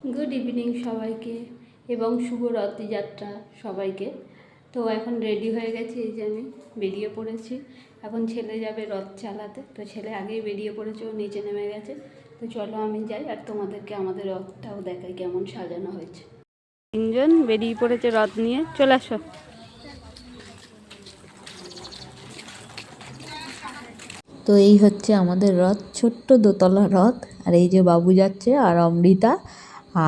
Good evening সবাইকে এবং শুভ রথযাত্রা সবাইকে। তো এখন রেডি হয়ে গেছি, এই যে আমি বেরিয়ে পড়েছি। এখন ছেলে যাবে রথ চালাতে, তো ছেলে আগেই বেরিয়ে পড়েছে, ও নিচে নেমে গেছে। তো চলো আমি যাই আর তোমাদেরকে আমাদের রথটাও দেখাই কেমন সাজানো হয়েছে। তিনজন বেরিয়ে পড়েছে রথ নিয়ে, চলে আসো। তো এই হচ্ছে আমাদের রথ, ছোট্ট দোতলা রথ। আর এই যে বাবু যাচ্ছে আর অমৃতা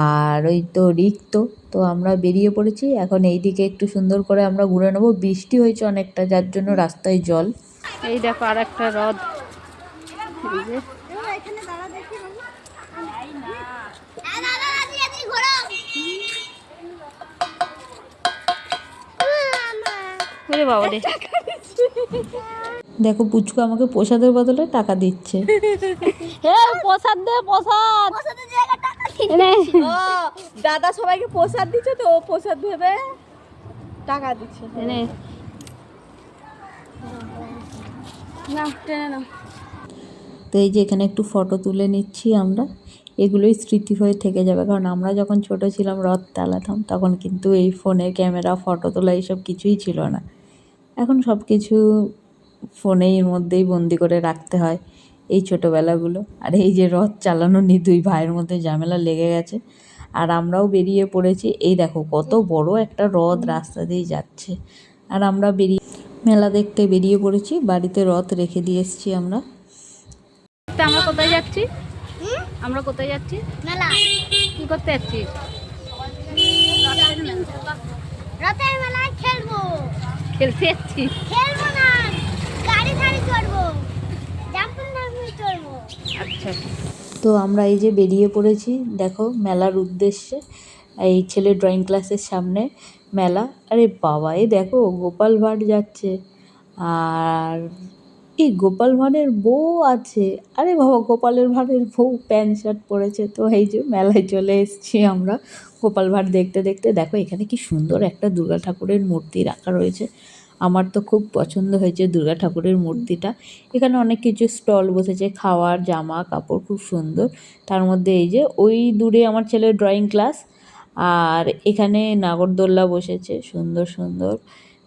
আর ওই তো রিক্ত। তো আমরা বেরিয়ে পড়েছি, এখন এই দিকে একটু সুন্দর করে আমরা ঘুরে নেবো। বৃষ্টি হয়েছে অনেকটা, যার জন্য রাস্তায় জল। এই দেখো আর একটা রথ, এই যে ওরে বাবা রে, দেখো পুচকু আমাকে প্রসাদের বদলে টাকা দিচ্ছে। প্রসাদ দে, প্রসাদ। দাদা সবাইকে প্রসাদ দিচ্ছে, তো ও প্রসাদ ভেবে টাকা দিচ্ছে। না টেনে না। তো এই যে এখানে একটু ফটো তুলে নিচ্ছি আমরা, এগুলোই স্মৃতি হয়ে থেকে যাবে। কারণ আমরা যখন ছোট ছিলাম রথ চালাতাম, তখন কিন্তু এই ফোনের ক্যামেরা, ফটো তোলা এইসব কিছুই ছিল না। এখন সব কিছু ফোনের মধ্যেই বন্দি করে রাখতে হয়, এই ছোটোবেলাগুলো। আর এই যে রথ চালানো নিয়ে দুই ভাইয়ের মধ্যে ঝামেলা লেগে গেছে, আর আমরাও বেরিয়ে পড়েছি। এই দেখো কত বড় একটা রথ রাস্তা দিয়ে যাচ্ছে, আর আমরা মেলা দেখতে বেরিয়ে পড়েছি। বাড়িতে রথ রেখে দিয়ে এসেছি আমরা। আমরা কোথায় যাচ্ছি? আমরা কোথায় যাচ্ছি? মেলা। কি করতে যাচ্ছি? রথের মেলায় খেলবো। খেলতে যাচ্ছি? খেলবো না, গাড়ি চড়বো, জাম্পিং চড়বো। আচ্ছা। তো আমরা এই যে বেরিয়ে পড়েছি দেখো মেলার উদ্দেশ্যে। এই ছেলে ড্রয়িং ক্লাসের সামনে মেলা। আরে বাবা, এই দেখো গোপাল ভাঁড় যাচ্ছে, আর এই গোপাল ভাঁড়ের বউ আছে। আরে বাবা, গোপালের ভাঁড়ের বউ প্যান্ট শার্ট পরেছে। তো এই যে মেলায় চলে এসেছি আমরা গোপাল ভাঁড় দেখতে দেখতে। দেখো এখানে কি সুন্দর একটা দুর্গা ঠাকুরের মূর্তি রাখা রয়েছে, আমার তো খুব পছন্দ হয়েছে দুর্গা ঠাকুরের মূর্তিটা। এখানে অনেক কিছু স্টল বসেছে, খাওয়ার, জামা কাপড়, খুব সুন্দর। তার মধ্যে এই যে ওই দূরে আমার ছেলের ড্রয়িং ক্লাস, আর এখানে নাগরদোল্লা বসেছে সুন্দর সুন্দর,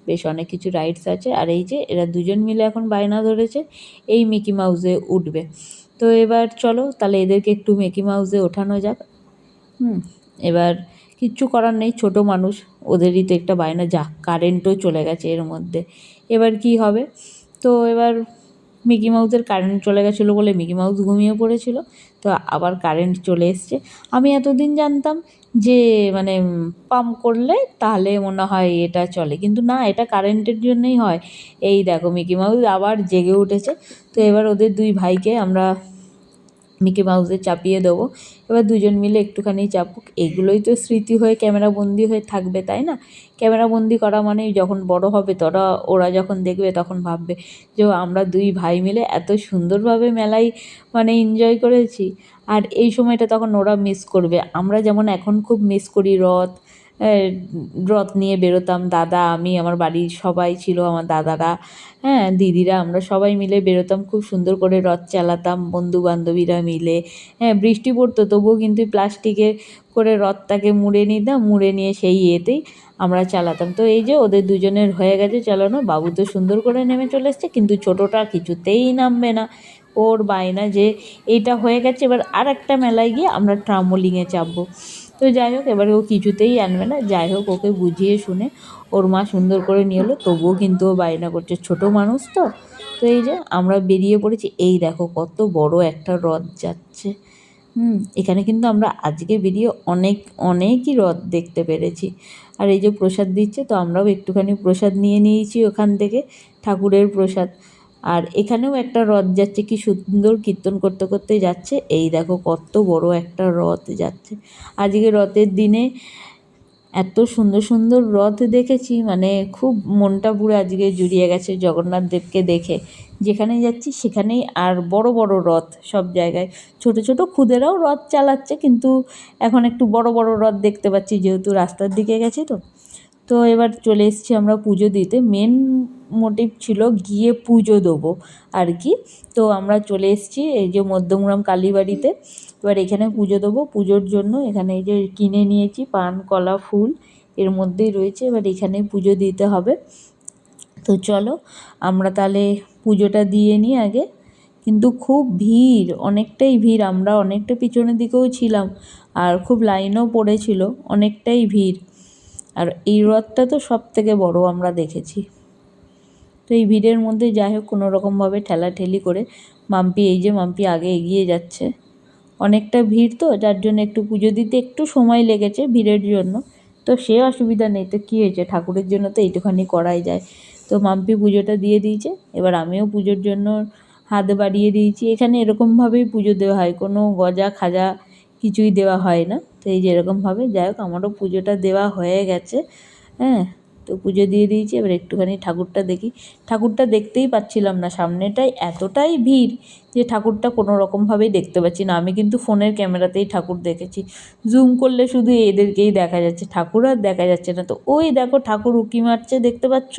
বেশ অনেক কিছু রাইডস আছে। আর এই যে এরা দুজন মিলে এখন বায়না ধরেছে এই মিকি মাউসে উঠবে। তো এবার চলো তাহলে এদেরকে একটু মিকি মাউসে ওঠানো যাক। এবার কিচ্ছু করার নেই, ছোট মানুষ, ওদেরই তো একটা বায়না। যা কারেন্টও চলে গেছে এর মধ্যে, এবার কি হবে? তো এবার মিকি মাউসের কারেন্ট চলে গেছিলো বলে মিকি মাউস ঘুমিয়ে পড়েছিল, তো আবার কারেন্ট চলে এসছে। আমি এতদিন জানতাম যে মানে পাম্প করলে তাহলে মনে হয় এটা চলে, কিন্তু না, এটা কারেন্টের জন্যই হয়। এই দেখো মিকি মাউস আবার জেগে উঠেছে। তো এবার ওদের দুই ভাইকে আমরা মিকি মাউসে চাপিয়ে দেবো। এবার দুজন মিলে একটুখানি চাপুক, এগুলোই তো স্মৃতি হয়ে ক্যামেরা বন্দি হয়ে থাকবে, তাই না? ক্যামেরা বন্দি করা মানেই যখন বড় হবে ওরা যখন দেখবে তখন ভাববে যে আমরা দুই ভাই মিলে এত সুন্দরভাবে মেলায় মানে এনজয় করেছি। আর এই সময়টা তখন ওরা মিস করবে। আমরা যেমন এখন খুব মিস করি রথ, রথ নিয়ে বেরোতাম দাদা, আমি, আমার বাড়ির সবাই ছিল, আমার দাদারা, দিদিরা, আমরা সবাই মিলে বেরোতাম, খুব সুন্দর করে রথ চালাতাম বন্ধু বান্ধবীরা মিলে। বৃষ্টি পড়তো তবুও কিন্তু প্লাস্টিকের করে রথটাকে মুড়ে নিতাম, মুড়ে নিয়ে সেই ইয়েতেই আমরা চালাতাম। তো এই যে ওদের দুজনের হয়ে গেছে চালানো, বাবু তো সুন্দর করে নেমে চলে এসছে, কিন্তু ছোটোটা কিছুতেই নামবে না। ওর বায়না যে এইটা হয়ে গেছে, এবার আর একটা মেলায় গিয়ে আমরা ট্রাম্পোলিনে চাপবো। তো যাই হোক, এবারে ও কিছুতেই আনবে না। যাই হোক, ওকে বুঝিয়ে শুনে ওর মা সুন্দর করে নিয়ে এলো, তবুও কিন্তু ও বায়না করছে, ছোটো মানুষ তো। তো এই যে আমরা বেরিয়ে পড়েছি, এই দেখো কত বড় একটা রথ যাচ্ছে। এখানে কিন্তু আমরা আজকে বেরিয়ে অনেকই রথ দেখতে পেরেছি। আর এই যে প্রসাদ দিচ্ছে, তো আমরাও একটুখানি প্রসাদ নিয়ে নিয়েছি ওখান থেকে, ঠাকুরের প্রসাদ। আর এখানেও একটা রথ যাচ্ছে, কি সুন্দর কীর্তন করতে করতে যাচ্ছে। এই দেখো কত বড় একটা রথ যাচ্ছে। আজকে রথের দিনে এত সুন্দর সুন্দর রথ দেখেছি, মানে খুব মনটা পুরো আজকে জুড়িয়ে গেছে জগন্নাথ দেবকে দেখে। যেখানেই যাচ্ছি সেখানেই আর বড় বড় রথ সব জায়গায়। ছোট ছোট খুদেরাও রথ চালাচ্ছে, কিন্তু এখন একটু বড় বড় রথ দেখতে পাচ্ছি যেহেতু রাস্তার দিকে গেছি। তো তো এবার চলে এসেছি আমরা পুজো দিতে। মেন মোটিভ ছিল গিয়ে পুজো দেবো আর কি। তো আমরা চলে এসেছি এই যে মধ্যমগ্রাম কালীবাড়িতে। এবার এখানে পুজো দেবো। পুজোর জন্য এখানে এই যে কিনে নিয়েছি পান, কলা, ফুল, এর মধ্যেই রয়েছে। এবার এখানে পুজো দিতে হবে। তো চলো আমরা তাহলে পুজোটা দিয়ে নিই আগে। কিন্তু খুব ভিড়, অনেকটাই ভিড়, আমরা অনেকটা পিছনের দিকেও ছিলাম আর খুব লাইনও পড়েছিল, অনেকটাই ভিড়। আর এই রথটা তো সব থেকে বড় আমরা দেখেছি। তো এই ভিড়ের মধ্যে যাই হোক কোনো রকমভাবে ঠেলাঠেলি করে মাম্পি, এই যে মাম্পি আগে এগিয়ে যাচ্ছে। অনেকটা ভিড় তো, যার জন্য একটু পুজো দিতে একটু সময় লেগেছে ভিড়ের জন্য। তো সে অসুবিধা নেই, তো কী হয়েছে, ঠাকুরের জন্য তো এইটুখানি করাই যায়। তো মাম্পি পুজোটা দিয়ে দিয়েছে। এবার আমিও পুজোর জন্য হাত বাড়িয়ে দিয়েছি। এখানে এরকমভাবেই পুজো দেওয়া হয়, কোনো গজা খাজা কিছুই দেওয়া হয় না। তো এই যে এরকমভাবে, যাই হোক আমারও পুজোটা দেওয়া হয়ে গেছে। হ্যাঁ, তো পুজো দিয়ে দিয়েছি। এবার একটুখানি ঠাকুরটা দেখি। ঠাকুরটা দেখতেই পাচ্ছিলাম না, সামনেটায় এতটাই ভিড় যে ঠাকুরটা কোনো রকমভাবেই দেখতে পাচ্ছি না। আমি কিন্তু ফোনের ক্যামেরাতেই ঠাকুর দেখেছি, জুম করলে শুধু এদেরকেই দেখা যাচ্ছে, ঠাকুর আর দেখা যাচ্ছে না। তো ওই দেখো ঠাকুর উঁকি মারছে, দেখতে পাচ্ছ?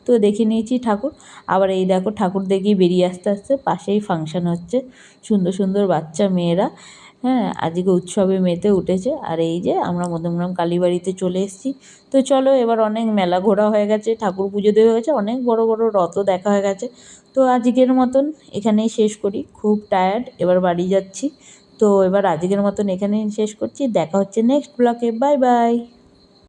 তো দেখে নিয়েছি ঠাকুর। আবার এই দেখো ঠাকুর দেখি বেরিয়ে আস্তে আস্তে পাশেই ফাংশান হচ্ছে, সুন্দর সুন্দর বাচ্চা মেয়েরা, হ্যাঁ, আজকে উৎসবে মেতে উঠেছে। আর এই যে আমরা মধ্যমগ্রাম কালীবাড়িতে চলে এসেছি। তো চলো এবার অনেক মেলা ঘোরা হয়ে গেছে, ঠাকুর পুজো দেওয়া হয়ে গেছে, অনেক বড় বড় রথও দেখা হয়ে গেছে। তো আজকের মতন এখানেই শেষ করি, খুব টায়ার্ড, এবার বাড়ি যাচ্ছি। তো এবার আজকের মতন এখানেই শেষ করছি, দেখা হচ্ছে নেক্সট ব্লগে, বাই বাই।